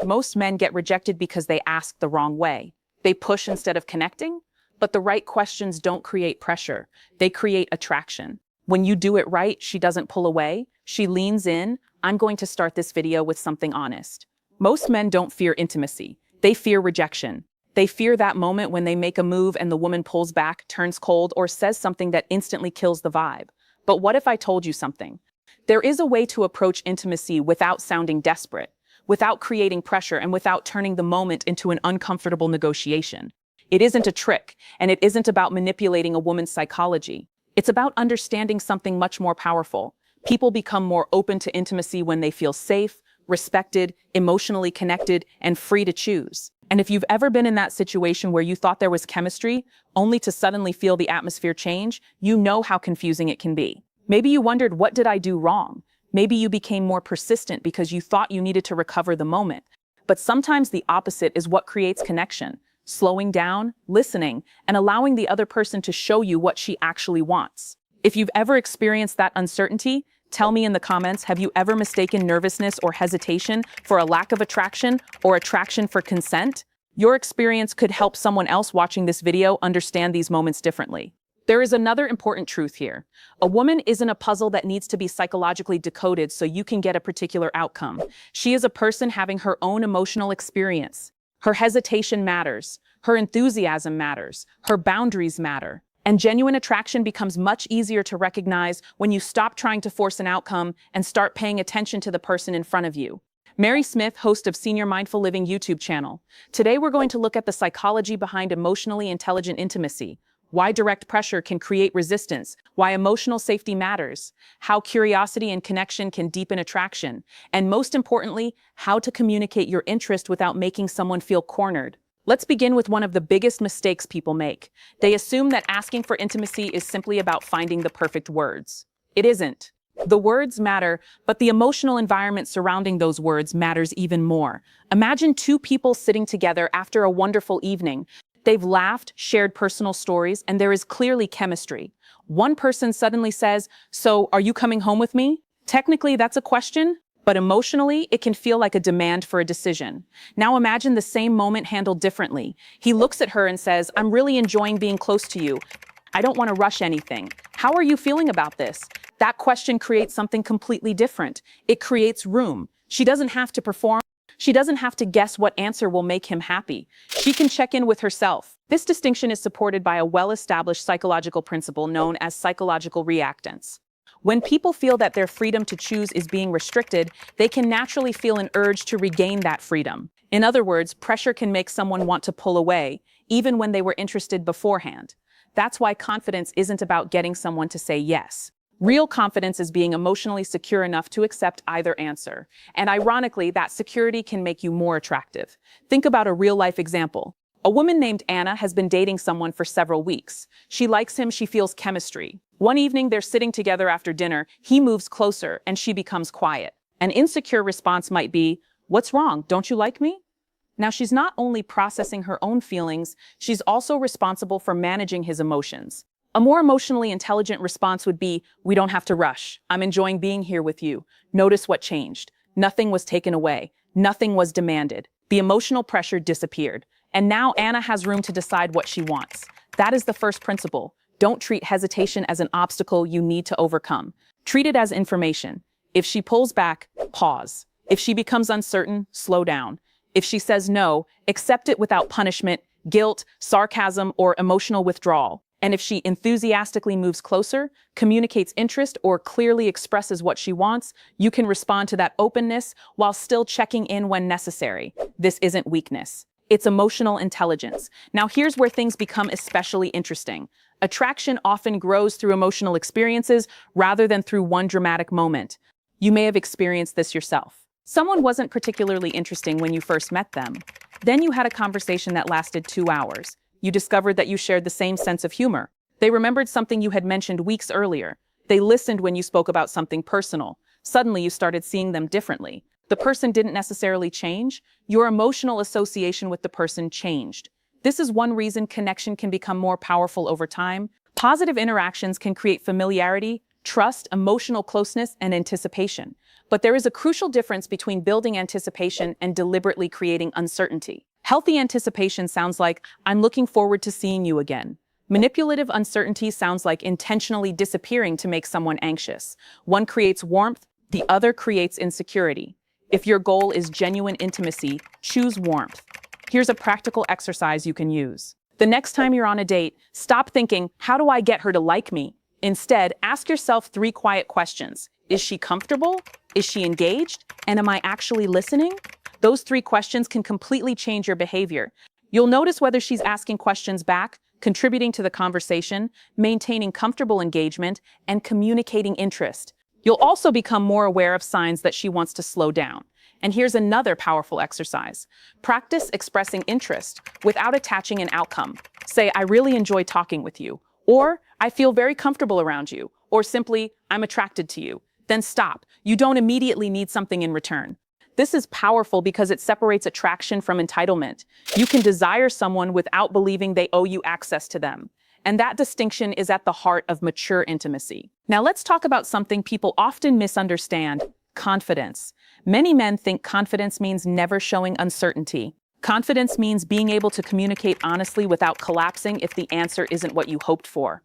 most men get rejected because they ask the wrong way. They push instead of connecting. But the right questions don't create pressure. They create attraction. When you do it right, she doesn't pull away. She leans in. I'm going to start this video with something honest. Most men don't fear intimacy. They fear rejection. They fear that moment when they make a move and the woman pulls back, turns cold, or says something that instantly kills the vibe. But what if I told you something? There is a way to approach intimacy without sounding desperate, without creating pressure, and without turning the moment into an uncomfortable negotiation. It isn't a trick, and it isn't about manipulating a woman's psychology. It's about understanding something much more powerful. People become more open to intimacy when they feel safe, respected, emotionally connected, and free to choose. And if you've ever been in that situation where you thought there was chemistry, only to suddenly feel the atmosphere change, you know how confusing it can be. Maybe you wondered, what did I do wrong? Maybe you became more persistent because you thought you needed to recover the moment. But sometimes the opposite is what creates connection. Slowing down, listening, and allowing the other person to show you what she actually wants. If you've ever experienced that uncertainty, tell me in the comments, have you ever mistaken nervousness or hesitation for a lack of attraction or attraction for consent? Your experience could help someone else watching this video understand these moments differently. There is another important truth here. A woman isn't a puzzle that needs to be psychologically decoded so you can get a particular outcome. She is a person having her own emotional experience. Her hesitation matters. Her enthusiasm matters. Her boundaries matter. And genuine attraction becomes much easier to recognize when you stop trying to force an outcome and start paying attention to the person in front of you. Mary Smith, host of Senior Mindful Living YouTube channel. Today we're going to look at the psychology behind emotionally intelligent intimacy, why direct pressure can create resistance, why emotional safety matters, how curiosity and connection can deepen attraction, and most importantly, how to communicate your interest without making someone feel cornered. Let's begin with one of the biggest mistakes people make. They assume that asking for intimacy is simply about finding the perfect words. It isn't. The words matter, but the emotional environment surrounding those words matters even more. Imagine two people sitting together after a wonderful evening. They've laughed, shared personal stories, and there is clearly chemistry. One person suddenly says, "So, are you coming home with me?" Technically, that's a question, but emotionally, it can feel like a demand for a decision. Now imagine the same moment handled differently. He looks at her and says, "I'm really enjoying being close to you. I don't want to rush anything. How are you feeling about this?" That question creates something completely different. It creates room. She doesn't have to perform. She doesn't have to guess what answer will make him happy. She can check in with herself. This distinction is supported by a well-established psychological principle known as psychological reactance. When people feel that their freedom to choose is being restricted, they can naturally feel an urge to regain that freedom. In other words, pressure can make someone want to pull away, even when they were interested beforehand. That's why confidence isn't about getting someone to say yes. Real confidence is being emotionally secure enough to accept either answer. And ironically, that security can make you more attractive. Think about a real-life example. A woman named Anna has been dating someone for several weeks. She likes him, she feels chemistry. One evening, they're sitting together after dinner. He moves closer, and she becomes quiet. An insecure response might be, "What's wrong? Don't you like me?" Now, she's not only processing her own feelings, she's also responsible for managing his emotions. A more emotionally intelligent response would be, "We don't have to rush. I'm enjoying being here with you. Notice what changed. Nothing was taken away. Nothing was demanded. The emotional pressure disappeared. And now Anna has room to decide what she wants." That is the first principle. Don't treat hesitation as an obstacle you need to overcome. Treat it as information. If she pulls back, pause. If she becomes uncertain, slow down. If she says no, accept it without punishment, guilt, sarcasm, or emotional withdrawal. And if she enthusiastically moves closer, communicates interest, or clearly expresses what she wants, you can respond to that openness while still checking in when necessary. This isn't weakness. It's emotional intelligence. Now here's where things become especially interesting. Attraction often grows through emotional experiences rather than through one dramatic moment. You may have experienced this yourself. Someone wasn't particularly interesting when you first met them. Then you had a conversation that lasted 2 hours. You discovered that you shared the same sense of humor. They remembered something you had mentioned weeks earlier. They listened when you spoke about something personal. Suddenly you started seeing them differently. The person didn't necessarily change. Your emotional association with the person changed. This is one reason connection can become more powerful over time. Positive interactions can create familiarity, trust, emotional closeness, and anticipation. But there is a crucial difference between building anticipation and deliberately creating uncertainty. Healthy anticipation sounds like, I'm looking forward to seeing you again. Manipulative uncertainty sounds like intentionally disappearing to make someone anxious. One creates warmth, the other creates insecurity. If your goal is genuine intimacy, choose warmth. Here's a practical exercise you can use. The next time you're on a date, stop thinking, how do I get her to like me? Instead, ask yourself 3 quiet questions. Is she comfortable? Is she engaged? And am I actually listening? Those 3 questions can completely change your behavior. You'll notice whether she's asking questions back, contributing to the conversation, maintaining comfortable engagement, and communicating interest. You'll also become more aware of signs that she wants to slow down. And here's another powerful exercise. Practice expressing interest without attaching an outcome. Say, I really enjoy talking with you, or I feel very comfortable around you, or simply, I'm attracted to you. Then stop. You don't immediately need something in return. This is powerful because it separates attraction from entitlement. You can desire someone without believing they owe you access to them. And that distinction is at the heart of mature intimacy. Now let's talk about something people often misunderstand: confidence. Many men think confidence means never showing uncertainty. Confidence means being able to communicate honestly without collapsing if the answer isn't what you hoped for.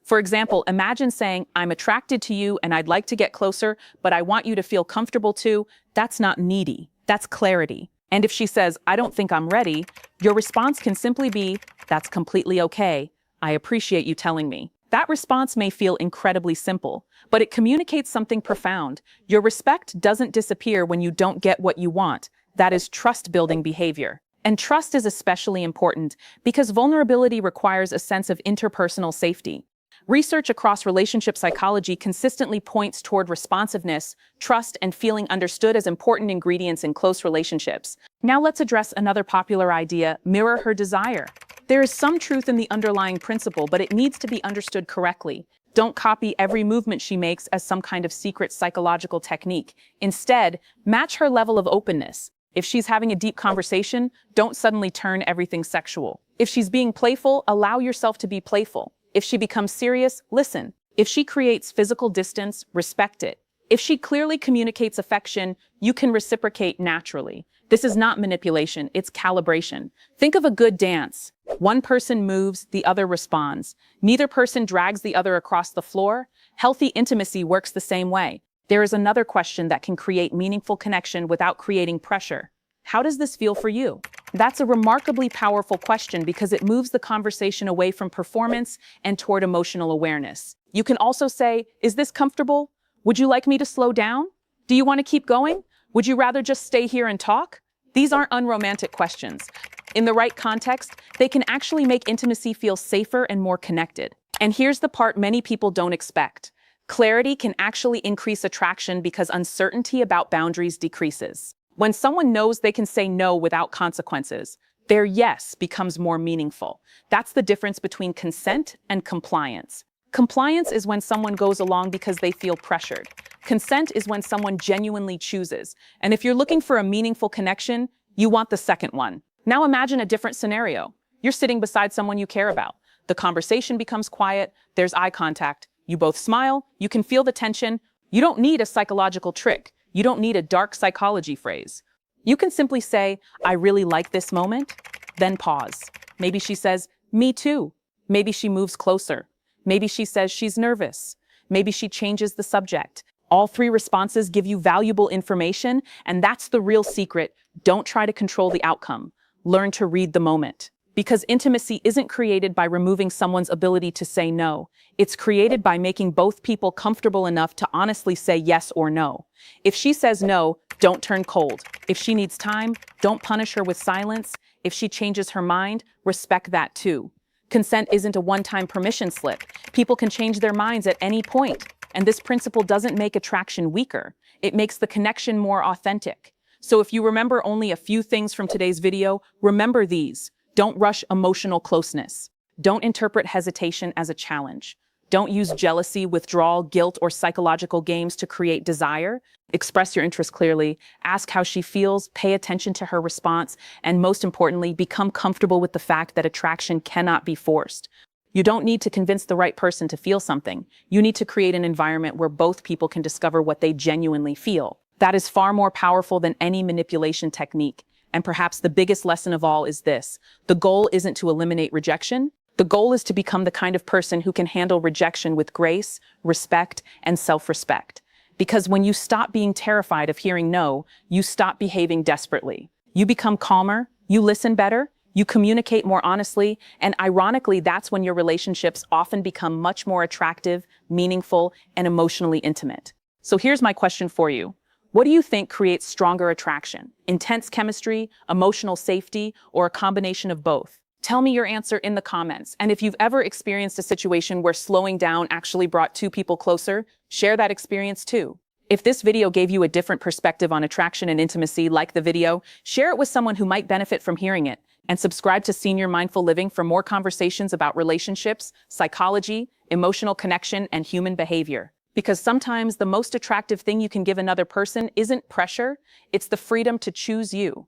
For example, imagine saying, I'm attracted to you and I'd like to get closer, but I want you to feel comfortable too. That's not needy. That's clarity. And if she says, I don't think I'm ready, your response can simply be, that's completely okay. I appreciate you telling me. That response may feel incredibly simple, but it communicates something profound. Your respect doesn't disappear when you don't get what you want. That is trust-building behavior. And trust is especially important because vulnerability requires a sense of interpersonal safety. Research across relationship psychology consistently points toward responsiveness, trust, and feeling understood as important ingredients in close relationships. Now let's address another popular idea: mirror her desire. There is some truth in the underlying principle, but it needs to be understood correctly. Don't copy every movement she makes as some kind of secret psychological technique. Instead, match her level of openness. If she's having a deep conversation, don't suddenly turn everything sexual. If she's being playful, allow yourself to be playful. If she becomes serious, listen. If she creates physical distance, respect it. If she clearly communicates affection, you can reciprocate naturally. This is not manipulation, it's calibration. Think of a good dance. One person moves, the other responds. Neither person drags the other across the floor. Healthy intimacy works the same way. There is another question that can create meaningful connection without creating pressure. How does this feel for you? That's a remarkably powerful question because it moves the conversation away from performance and toward emotional awareness. You can also say, is this comfortable? Would you like me to slow down? Do you want to keep going? Would you rather just stay here and talk? These aren't unromantic questions. In the right context, they can actually make intimacy feel safer and more connected. And here's the part many people don't expect. Clarity can actually increase attraction because uncertainty about boundaries decreases. When someone knows they can say no without consequences, their yes becomes more meaningful. That's the difference between consent and compliance. Compliance is when someone goes along because they feel pressured. Consent is when someone genuinely chooses. And if you're looking for a meaningful connection, you want the second one. Now imagine a different scenario. You're sitting beside someone you care about. The conversation becomes quiet, there's eye contact. You both smile, you can feel the tension. You don't need a psychological trick. You don't need a dark psychology phrase. You can simply say, I really like this moment, then pause. Maybe she says, me too. Maybe she moves closer. Maybe she says she's nervous. Maybe she changes the subject. All 3 responses give you valuable information, and that's the real secret. Don't try to control the outcome. Learn to read the moment. Because intimacy isn't created by removing someone's ability to say no. It's created by making both people comfortable enough to honestly say yes or no. If she says no, don't turn cold. If she needs time, don't punish her with silence. If she changes her mind, respect that too. Consent isn't a one-time permission slip. People can change their minds at any point. And this principle doesn't make attraction weaker. It makes the connection more authentic. So if you remember only a few things from today's video, remember these. Don't rush emotional closeness. Don't interpret hesitation as a challenge. Don't use jealousy, withdrawal, guilt, or psychological games to create desire. Express your interest clearly. Ask how she feels, pay attention to her response, and most importantly, become comfortable with the fact that attraction cannot be forced. You don't need to convince the right person to feel something. You need to create an environment where both people can discover what they genuinely feel. That is far more powerful than any manipulation technique. And perhaps the biggest lesson of all is this: the goal isn't to eliminate rejection. The goal is to become the kind of person who can handle rejection with grace, respect, and self-respect. Because when you stop being terrified of hearing no, you stop behaving desperately. You become calmer, you listen better, you communicate more honestly, and ironically, that's when your relationships often become much more attractive, meaningful, and emotionally intimate. So here's my question for you. What do you think creates stronger attraction? Intense chemistry, emotional safety, or a combination of both? Tell me your answer in the comments. And if you've ever experienced a situation where slowing down actually brought two people closer, share that experience too. If this video gave you a different perspective on attraction and intimacy, like the video, share it with someone who might benefit from hearing it. And subscribe to Senior Mindful Living for more conversations about relationships, psychology, emotional connection, and human behavior. Because sometimes the most attractive thing you can give another person isn't pressure, it's the freedom to choose you.